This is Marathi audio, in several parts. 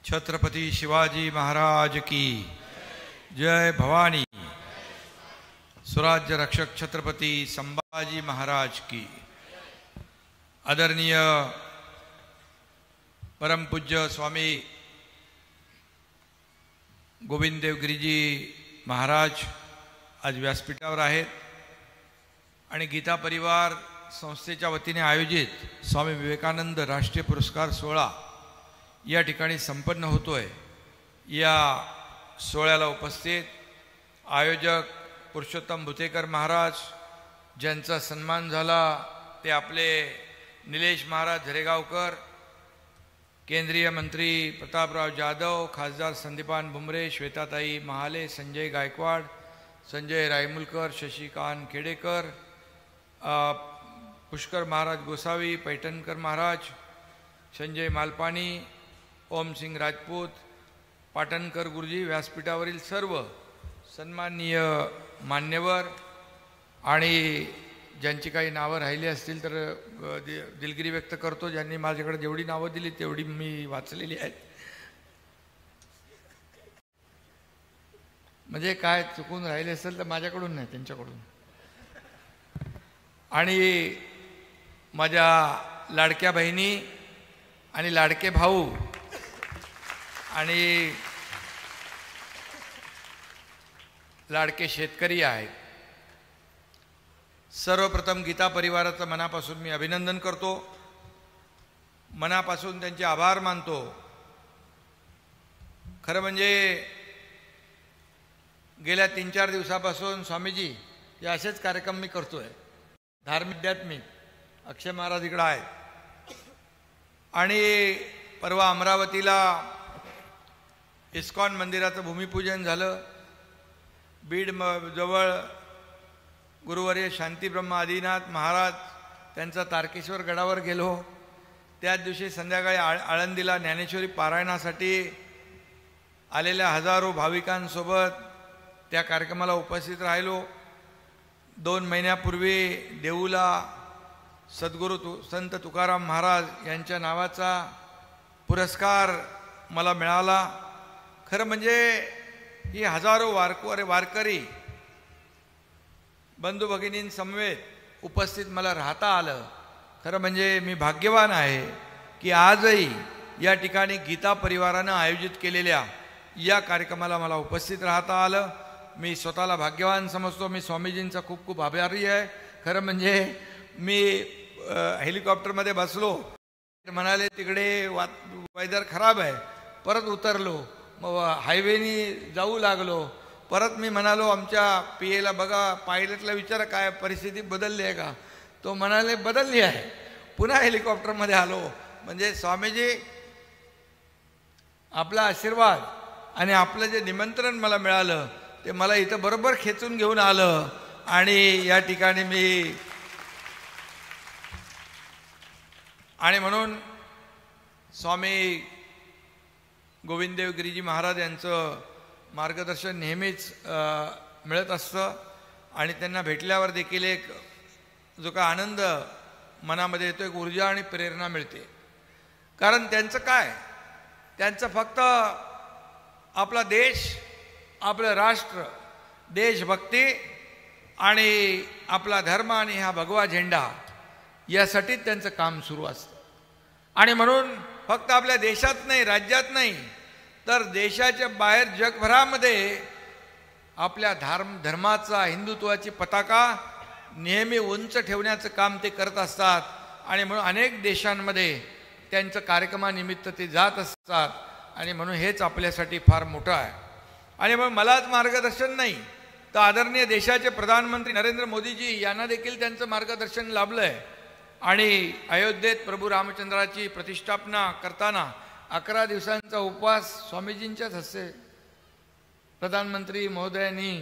छत्रपति शिवाजी महाराज की जय भवानी। स्वराज्य रक्षक छत्रपति संभाजी महाराज की। आदरणीय परम पूज्य स्वामी गोविंददेव गिरीजी महाराज आज व्यासपीठावर आहेत आणि गीता परिवार संस्थेच्या वतीने आयोजित स्वामी विवेकानंद राष्ट्रीय पुरस्कार सोहळा या ठिकाणी संपन्न होतोय। या सोहळ्याला उपस्थित आयोजक पुरुषोत्तम भुतेकर महाराज ज्यांचा सन्मान झाला ते आपले निलेश महाराज झरेगावकर, केंद्रीय मंत्री प्रतापराव जाधव, खासदार संदीपान भुमरे, श्वेताताई महाले, संजय गायकवाड, संजय रायमुलकर, शशिकांत खेडेकर, पुष्कर महाराज गोसावी, पैठणकर महाराज, संजय मालपानी, ओम सिंग राजपूत, पाटणकर गुरुजी, व्यासपीठावरील सर्व सन्माननीय मान्यवर आणि ज्यांची काही नावं राहिली असतील तर दिलगिरी व्यक्त करतो। ज्यांनी माझ्याकडे जेवढी नावं दिली तेवढी मी वाचलेली आहेत। म्हणजे काय चुकून राहिले असेल तर माझ्याकडून नाही, त्यांच्याकडून। आणि माझ्या लाडक्या बहिणी आणि लाडके भाऊ आणि लाडके शेतकरी आहेत, सर्वप्रथम गीता परिवाराचं मनापासून मी अभिनंदन करतो, मनापासून त्यांचे आभार मानतो। खरं म्हणजे गेल्या 3-4 दिवसापासून स्वामीजी हे असेच कार्यक्रम मी करतोय, धार्मिक अध्यात्मिक। अक्षय महाराज इकडे आहेत आणि परवा अमरावतीला इस्कॉन मंदिराचं भूमिपूजन झालं। बीड जवळ गुरुवर्य शांतीब्रह्म आदिनाथ महाराज त्यांचा तारकेश्वर गडावर गेलो। त्याच दिवशी संध्याकाळी आळंदीला ज्ञानेश्वरी पारायणासाठी आलेल्या हजारो भाविकांसोबत त्या कार्यक्रमाला उपस्थित राहिलो। 2 महिन्यापूर्वी देऊला सद्गुरू संत तुकाराम महाराज यांच्या नावाचा पुरस्कार मला मिळाला। खरं म्हणजे ही हजारो वारकरी बंधू भगिनींसमवेत उपस्थित मला राहता आलं। खरं म्हणजे मी भाग्यवान आहे की आजही या ठिकाणी गीता परिवारानं आयोजित केलेल्या या कार्यक्रमाला मला उपस्थित राहता आलं। मी स्वतःला भाग्यवान समजतो। मी स्वामीजींचा खूप खूप आभारी आहे। खरं म्हणजे मी हेलिकॉप्टरमध्ये बसलो, म्हणाले तिकडे वेदर खराब आहे, परत उतरलो, मग हायवेनी जाऊ लागलो। परत मी म्हणालो आमच्या पीएला बघा, पायलटला विचारा काय परिस्थिती बदलली आहे का, तो म्हणाले बदलली आहे। पुन्हा हेलिकॉप्टरमध्ये आलो। म्हणजे स्वामीजी आपला आशीर्वाद आणि आपलं जे निमंत्रण मला मिळालं ते मला इथं बरोबर खेचून घेऊन आलं आणि या ठिकाणी मी आणि म्हणून स्वामी गोविंददेव गिरीजी महाराज यांचं मार्गदर्शन नेहमीच मिळत असतं आणि त्यांना भेटल्यावर देखील एक जो का आनंद मनामध्ये येतो, एक ऊर्जा आणि प्रेरणा मिळते। कारण त्यांचं काय, त्यांचं फक्त आपला देश, आपलं राष्ट्र, देशभक्ती आणि आपला धर्म आणि हा भगवा झेंडा यासाठीच त्यांचं काम सुरू असतं। आणि म्हणून फक्त आपल्या देशात नाही, राज्यात नाही, तर देशाच्या बाहेर जगभरामध्ये आपल्या धर्माचा, हिंदुत्वाची पताका नेहमी उंच ठेवण्याचं काम ते करत असतात। आणि म्हणून अनेक देशांमध्ये त्यांच्या कार्यक्रमानिमित्त ते जात असतात आणि म्हणून हेच आपल्यासाठी फार मोठं आहे। आणि मग मलाच मार्गदर्शन नाही तर आदरणीय देशाचे प्रधानमंत्री नरेंद्र मोदीजी यांना देखील त्यांचं मार्गदर्शन लाभलं आहे। आणि अयोध्येत प्रभू रामचंद्राची प्रतिष्ठापना करताना 11 दिवसांचा उपवास स्वामीजींच्याच हस्ते प्रधानमंत्री महोदयांनी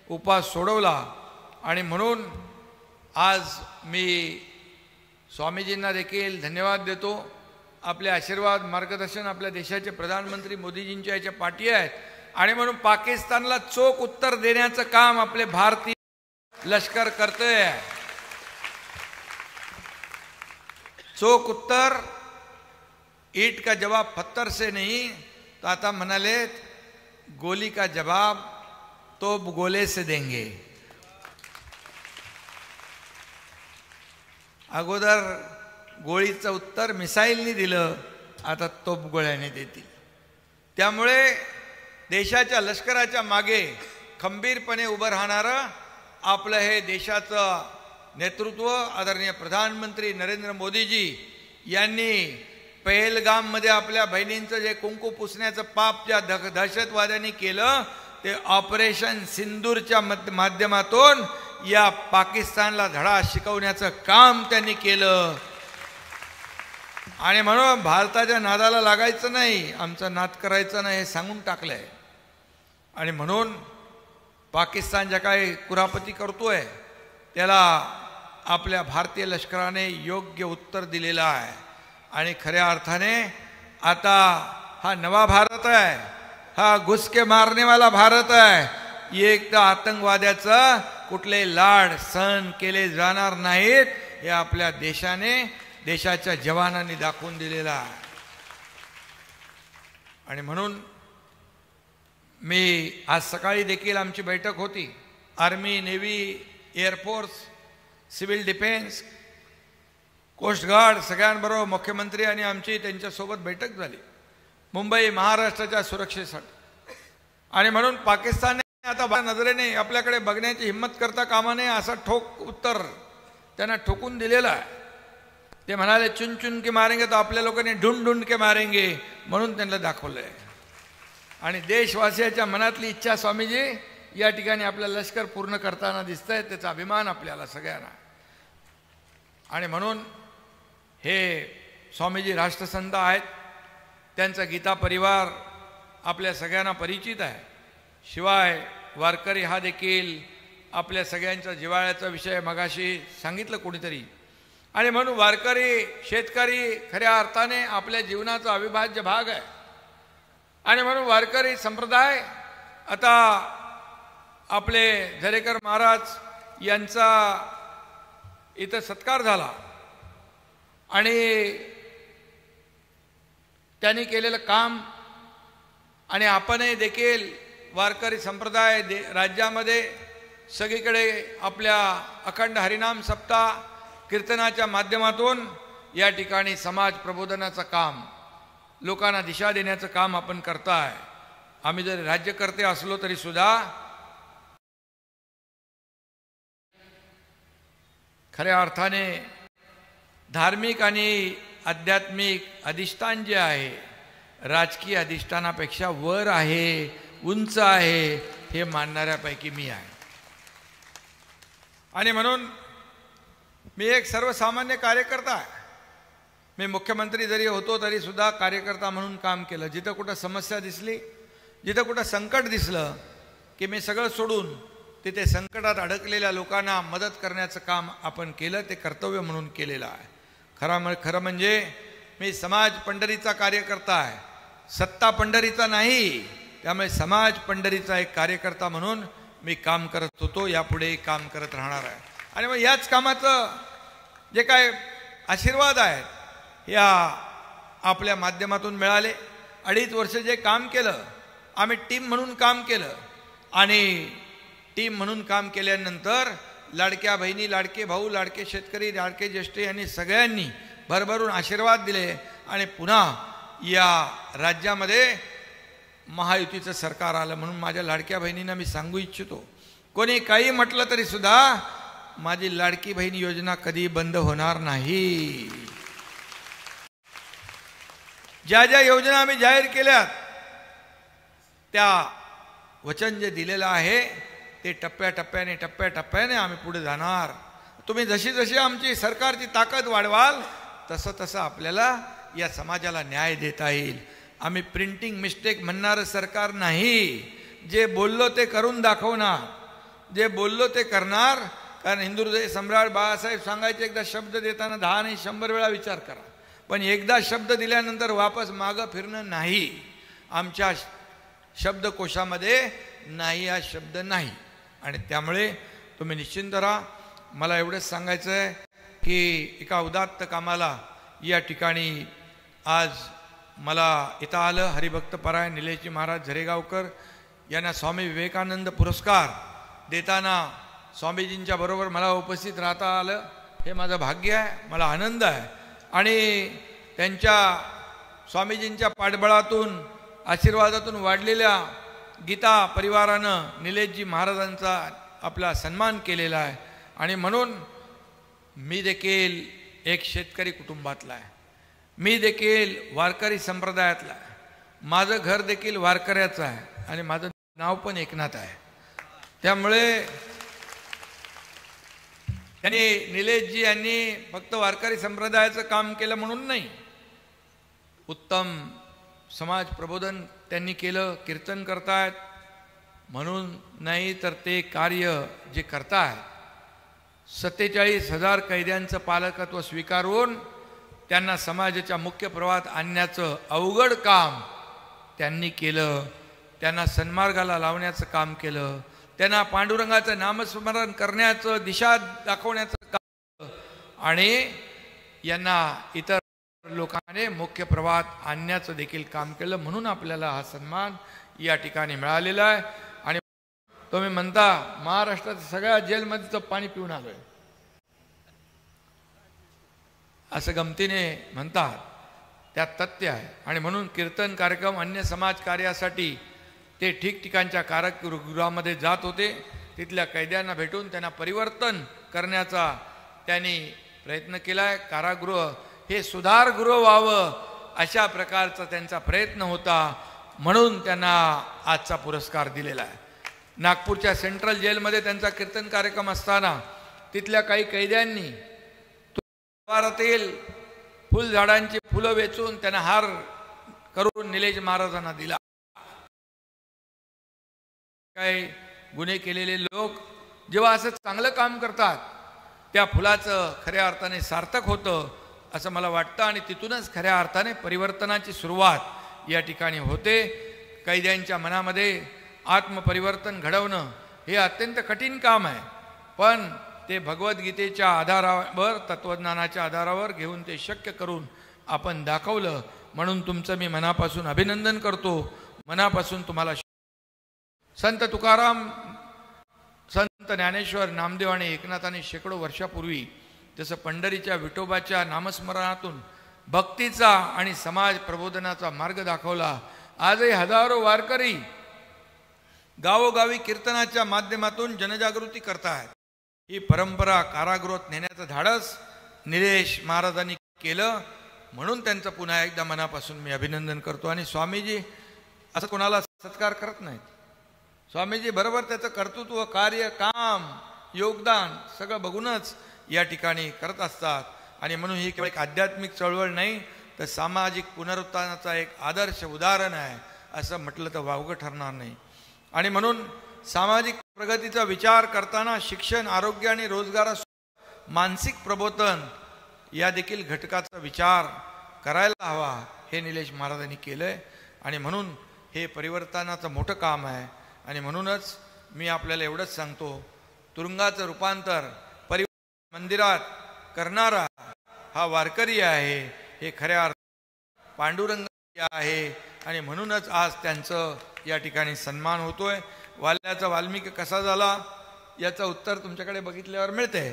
उपवास सोडवला। आणि म्हणून आज मी स्वामीजींना देखील धन्यवाद देतो। आपले आशीर्वाद, मार्गदर्शन आपल्या देशाचे प्रधानमंत्री मोदीजींच्या याच्या पाठी आहेत। आणि म्हणून पाकिस्तानला चोख उत्तर देण्याचं काम आपले भारतीय लष्कर करतंय। चोख उत्तर, ईंट का जवाब पत्थर से नहीं तो आता म्हणाले गोली का जवाब तो गोले से देंगे. अगोदर गोळीचं उत्तर मिसाईलनी दिलं, आता तोप गोळ्याने देतील. त्यामुळे देशाच्या लष्कराच्या मागे खंबीरपणे उभं राहणारं आपलं हे देशाचं नेतृत्व आदरणीय प्रधानमंत्री नरेंद्र मोदीजी यांनी पहलगाममध्ये आपल्या बहिणींचं जे कुंकू पुसण्याचं पाप ज्या दहशतवाद्यांनी केलं ते ऑपरेशन सिंदूरच्या माध्यमातून या पाकिस्तानला धडा शिकवण्याचं काम त्यांनी केलं. आणि म्हणून भारताच्या नादाला लागायचं नाही, आमचा नाद करायचा नाही हे सांगून टाकलंय. आणि म्हणून पाकिस्तान ज्या काही कुरापती करतोय त्याला आपल्या भारतीय लष्कराने योग्य उत्तर दिलेलं आहे. आणि खऱ्या अर्थाने आता हा नवा भारत आहे, हा घुसके मारनेवाला भारत आहे. एकदा आतंकवाद्याचं कुठले लाड सहन केले जाणार नाहीत हे आपल्या देशाने देशाच्या जवानांनी दाखवून दिलेला आहे. आणि म्हणून मी आज सकाळी देखील आमची बैठक होती. Army, navy, air force, civil defence, coast guard सगळ्यांबरोबर मुख्यमंत्री आणि आमची त्यांच्यासोबत बैठक झाली मुंबई महाराष्ट्राच्या सुरक्षेसाठी. आणि म्हणून पाकिस्तानने आता नजरेने आपल्याकडे बघण्याची हिंमत करता कामा नये असं ठोक उत्तर त्यांना ठोकून दिलेलं आहे. ते म्हणाले चुन चुन के मारेंगे तो आपल्या लोकांनी ढूंढ ढूंढ के मारेंगे म्हणून त्यांना दाखवलंय. आणि देशवासियाच्या मनातली इच्छा स्वामीजी या ठिकाणी आपलं लष्कर पूर्ण करताना दिसतंय, त्याचा अभिमान आपल्याला सगळ्यांना. आणि म्हणून हे स्वामीजी राष्ट्रसंत आहेत, त्यांचा गीता परिवार आपल्या सगळ्यांना परिचित आहे. शिवाय वारकरी हा देखील आपल्या सगळ्यांच्या जिव्हाळ्याचा विषय मगाशी सांगितलं कोणीतरी. आणि म्हणून वारकरी, शेतकरी खऱ्या अर्थाने आपल्या जीवनाचा अविभाज्य भाग आहे. आणि म्हणून वारकरी संप्रदाय आता आपले झरेकर महाराज यांचा इथं सत्कार झाला आणि त्यांनी केलेलं काम. आणि आपणही देखील वारकरी संप्रदाय राज्यामध्ये सगळीकडे आपल्या अखंड हरिनाम सप्ताह कीर्तनाच्या माध्यमातून या ठिकाणी समाज प्रबोधनाचं काम, लोकांना दिशा देण्याचं काम आपण करताय. आम्ही जर राज्यकर्ते असलो तरी सुद्धा खऱ्या अर्थाने धार्मिक आणि आध्यात्मिक अधिष्ठान जे आहे राजकीय अधिष्ठानापेक्षा वर आहे, उंच आहे हे मानणाऱ्यापैकी मी आहे. आणि म्हणून मी एक सर्वसामान्य कार्यकर्ता आहे. मी मुख्यमंत्री जरी होतो तरी सुद्धा कार्यकर्ता म्हणून काम केलं. जिथं कुठं समस्या दिसली, जिथं कुठं संकट दिसलं की मी सगळं सोडून तिथे संकटात अडकलेल्या लोकांना मदत करण्याचं काम आपण केलं, ते कर्तव्य म्हणून केलेलं आहे. खरं म्हणजे मी समाज पंढरीचा कार्यकर्ता आहे, सत्ता पंढरीचा नाही. त्यामुळे समाज पंढरीचा एक कार्यकर्ता म्हणून मी काम करत होतो, यापुढे काम करत राहणार आहे. आणि मग याच कामाचं जे काय आशीर्वाद आहेत या आपल्या माध्यमातून मिळाले. 2.5 वर्ष जे काम केलं आम्ही टीम म्हणून काम केलं. आणि टीम म्हणून काम केल्यानंतर लाडक्या बहिणी, लाडके भाऊ, लाडके शेतकरी, लाडके ज्येष्ठ यांनी सगळ्यांनी भरभरून आशीर्वाद दिले. आणि पुन्हा या राज्यामध्ये महायुतीचं सरकार आलं. म्हणून माझ्या लाडक्या बहिणींना मी सांगू इच्छितो, कोणी काही म्हटलं तरी सुद्धा माझी लाडकी बहीण योजना कधी बंद होणार नाही. ज्या ज्या योजना आम्ही जाहीर केल्यात त्या वचन जे दिलेलं आहे ते टप्प्याटप्प्याने आम्ही पुढे जाणार. तुम्ही जशी जशी आमची सरकारची ताकद वाढवाल तसं तसं आपल्याला या समाजाला न्याय देता येईल. आम्ही प्रिंटिंग मिस्टेक म्हणणारं सरकार नाही. जे बोललो ते करून दाखवणार, जे बोललो ते करणार. कारण हिंदुहृदय सम्राट बाळासाहेब सांगायचे, एकदा शब्द देताना 10 नाही 100 वेळा विचार करा. पण एकदा शब्द दिल्यानंतर वापस मागं फिरणं नाही. आमच्या शब्दकोशामध्ये नाही हा शब्द नाही. आणि त्यामुळे तुम्ही निश्चिंत राहा. मला एवढंच सांगायचं आहे की एका उदात्त कामाला या ठिकाणी आज मला इथं आलं हरिभक्त परायण निलेशजी महाराज झरेगावकर यांना स्वामी विवेकानंद पुरस्कार देताना स्वामीजींच्या बरोबर मला उपस्थित राहता आलं, हे माझं भाग्य आहे, मला आनंद आहे. आणि त्यांच्या स्वामीजींच्या पाठबळातून आशीर्वादातून वाढलेल्या गीता परिवारानं निलेशजी महाराजांचा आपला सन्मान केलेला आहे. आणि म्हणून मी देखील एक शेतकरी कुटुंबातला आहे, मी देखील वारकरी संप्रदायातला आहे, माझं घर देखील वारकऱ्याचं आहे आणि माझं नाव पण एकनाथ आहे. त्यामुळे त्यांनी निलेशजी यांनी फक्त वारकरी संप्रदायाचं काम केलं म्हणून नाही, उत्तम समाज प्रबोधन त्यांनी केलं, कीर्तन करतायत म्हणून नाही, तर ते कार्य जे करतायत 47,000 कैद्यांचं पालकत्व स्वीकारून त्यांना समाजाच्या मुख्य प्रवाहात आणण्याचं अवघड काम त्यांनी केलं. त्यांना सन्मार्गाला लावण्याचं काम केलं, त्यांना पांडुरंगाचं नामस्मरण करण्याचं, दिशा दाखवण्याचं काम, आणि यांना इतर लोकांनी मुख्य प्रवाहात आणण्याचं देखील काम केलं. म्हणून आपल्याला हा सन्मान या ठिकाणी मिळालेला आहे. आणि तुम्ही म्हणता महाराष्ट्रात सगळ्या जेलमध्येचं पाणी पिऊन आलोय असं गमतीने म्हणतात, त्यात तथ्य आहे. आणि म्हणून कीर्तन कार्यक्रम, अन्य समाज कार्यासाठी ते ठिकठिकाणच्या कारागृहामध्ये जात होते. तिथल्या कैद्यांना भेटून त्यांना परिवर्तन करण्याचा त्यांनी प्रयत्न केला आहे. कारागृह हे सुधारगृह व्हावं अशा प्रकारचा त्यांचा प्रयत्न होता, म्हणून त्यांना आजचा पुरस्कार दिलेला आहे. नागपूरच्या सेंट्रल जेलमध्ये त्यांचा कीर्तन कार्यक्रम असताना तिथल्या काही कैद्यांनी तुळजाभवानीतील फुलझाडांची फुलं वेचून त्यांना हार करून निलेश महाराजांना दिला. काही गुन्हे केलेले लोक जेव्हा असं चांगलं काम करतात त्या फुलाचं खऱ्या अर्थाने सार्थक होतं असं मला वाटतं. आणि तिथूनच खऱ्या अर्थाने परिवर्तनाची सुरुवात या ठिकाणी होते. कैद्यांच्या मनामध्ये आत्मपरिवर्तन घडवणं हे अत्यंत कठीण काम आहे, पण ते भगवद्गीतेच्या आधारावर, तत्वज्ञानाच्या आधारावर घेऊन ते शक्य करून आपण दाखवलं. म्हणून तुमचं मी मनापासून अभिनंदन करतो, मनापासून तुम्हाला. संत तुकाराम, संत ज्ञानेश्वर, नामदेव आणि एकनाथाने शेकडो वर्षापूर्वी जसं पंढरीच्या विठोबाच्या नामस्मरणातून भक्तीचा आणि समाज प्रबोधनाचा मार्ग दाखवला, आजही हजारो वारकरी गावोगावी कीर्तनाच्या माध्यमातून जनजागृती करतायत. ही परंपरा कारागृहात नेण्याचं धाडस निलेश महाराजांनी केलं, म्हणून त्यांचं पुन्हा एकदा मनापासून मी अभिनंदन करतो. आणि स्वामीजी असं कोणाला सत्कार करत नाहीत. स्वामीजी बरोबर त्याचं कर्तृत्व, कार्य, काम, योगदान सगळं बघूनच या ठिकाणी करत असतात. आणि म्हणून ही केवळ एक आध्यात्मिक चळवळ नाही, तर सामाजिक पुनरुत्थानाचा एक आदर्श उदाहरण आहे असं म्हटलं तर वावगं ठरणार नाही. आणि म्हणून सामाजिक प्रगतीचा विचार करताना शिक्षण, आरोग्य आणि रोजगारासोबत मानसिक प्रबोधन या देखील घटकाचा विचार करायला हवा, हे निलेश महाराजांनी केलंय. आणि म्हणून हे परिवर्तनाचं मोठं काम आहे. आणि म्हणूनच मी आपल्याला एवढंच सांगतो, तुरुंगाचं रूपांतर मंदिरात करणारा हा वारकरी आहे, हे खऱ्या अर्थ पांडुरंग आहे. आणि म्हणूनच आज त्यांचं या ठिकाणी सन्मान होतोय. वाल्याचा वाल्मिकी कसा झाला याचं उत्तर तुमच्याकडे बघितल्यावर मिळते.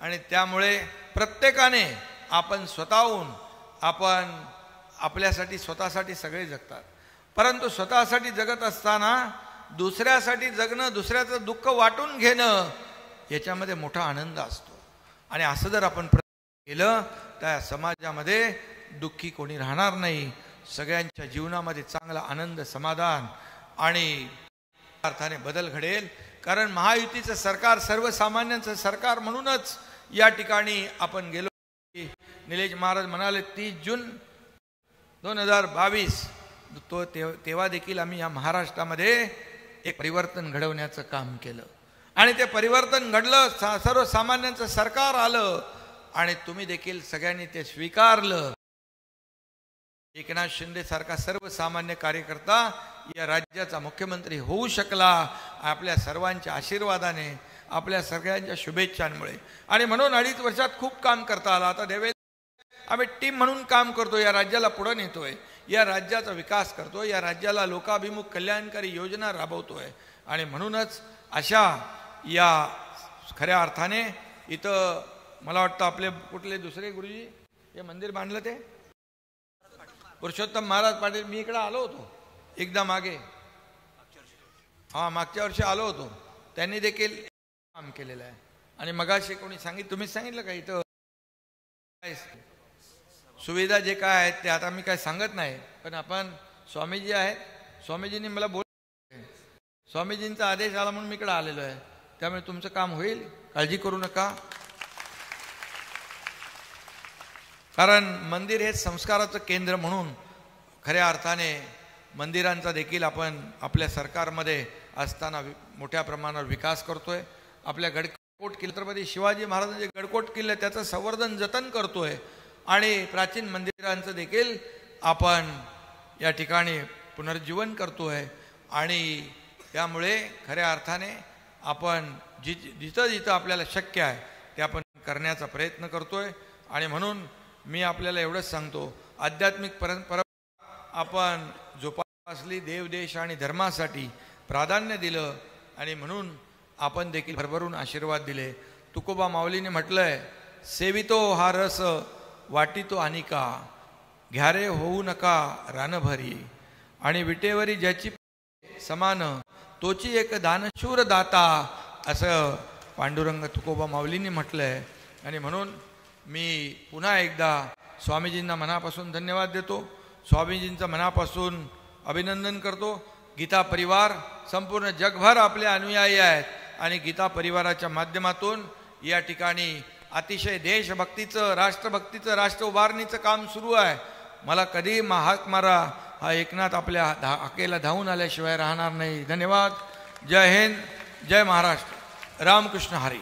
आणि त्यामुळे प्रत्येकाने आपण स्वतःहून, आपण आपल्यासाठी स्वतःसाठी सगळे जगतात, परंतु स्वतःसाठी जगत असताना दुसऱ्यासाठी जगणं, दुसऱ्याचं दुःख वाटून घेणं याच्यामध्ये मोठा आनंद असतो. आणि असं जर आपण केलं तर समाजामध्ये दुःखी कोणी राहणार नाही, सगळ्यांच्या जीवनामध्ये चांगला आनंद, समाधान आणि अर्थाने बदल घडेल. कारण महायुतीचं सरकार सर्वसामान्यांचं सरकार म्हणूनच या ठिकाणी आपण गेलो. निलेश महाराज म्हणाले 30 जून 2022 तेव्हा देखील आम्ही या महाराष्ट्रामध्ये एक परिवर्तन घडवण्याचं काम केलं. आणि ते परिवर्तन घडलं, सर्वसामान्यांचं सरकार आलं आणि तुम्ही देखील सगळ्यांनी ते स्वीकारलं. एकनाथ शिंदे सारखा सर्वसामान्य कार्यकर्ता या राज्याचा मुख्यमंत्री होऊ शकला आपल्या सर्वांच्या आशीर्वादाने, आपल्या सगळ्यांच्या शुभेच्छांमुळे. आणि म्हणून 2.5 वर्षात खूप काम करता आलं. आता देवेंद्र आम्ही टीम म्हणून काम करतो, या राज्याला पुढे नेतोय. या राज्याचा विकास करतो, या राज्याला लोकाभिमुख कल्याणकारी योजना राबवतोय. आणि म्हणूनच अशा या खऱ्या अर्थाने इथं मला वाटतं आपले कुठले दुसरे गुरुजी हे मंदिर बांधलं ते पुरुषोत्तम महाराज पाटील. मी इकडे आलो होतो एकदा मागे, मागच्या वर्षी आलो होतो. त्यांनी देखील काम केलेलं आहे. आणि मगाशी कोणी तुम्हीच सांगितलं का इथं सुविधा जे काय आहेत ते आता मी काय सांगत नाही, पण आपण स्वामीजी आहेत, स्वामीजींनी मला स्वामीजींचा आदेश आला म्हणून मी इकडे आलेलो आहे. त्यामुळे तुमचं काम होईल, काळजी करू नका. कारण मंदिर हे संस्काराचं केंद्र म्हणून खऱ्या अर्थाने मंदिरांचा देखील आपण आपल्या सरकारमध्ये असताना मोठ्या प्रमाणावर विकास करतोय. आपल्या गडकोट किल्ले, छत्रपती शिवाजी महाराजांचे गडकोट किल्ले त्याचं संवर्धन जतन करतोय. आणि प्राचीन मंदिरांचं देखील आपण या ठिकाणी पुनर्जीवन करतोय. आणि त्यामुळे खऱ्या अर्थाने आपण जिथं जिथं आपल्याला शक्य आहे ते आपण करण्याचा प्रयत्न करतोय. आणि म्हणून मी आपल्याला एवढंच सांगतो, आध्यात्मिक परंपरा आपण जोपासली, देवदेश आणि धर्मासाठी प्राधान्य दिलं आणि म्हणून आपण देखील भरभरून आशीर्वाद दिले. तुकोबा माऊलीने म्हटलंय, सेवितो हा रस वाटितो अनिका, घ्यारे होऊ नका रानभरी, आणि विटेवरी ज्याची समान तोची एक दानशूर दाता, असं पांडुरंग तुकोबा माऊलींनी म्हटलंय. आणि म्हणून मी पुन्हा एकदा स्वामीजींना मनापासून धन्यवाद देतो, स्वामीजींचं मनापासून अभिनंदन करतो. गीता परिवार संपूर्ण जगभर आपले अनुयायी आहेत आणि गीता परिवाराच्या माध्यमातून या ठिकाणी अतिशय देशभक्तीचं, राष्ट्रभक्तीचं, राष्ट्र उभारणीचं काम सुरू आहे. मला कधी हाक मारा, हा एकनाथ आपल्या हाकेला धावून आल्याशिवाय राहणार नाही. धन्यवाद. जय हिंद, जय महाराष्ट्र. रामकृष्ण हरी.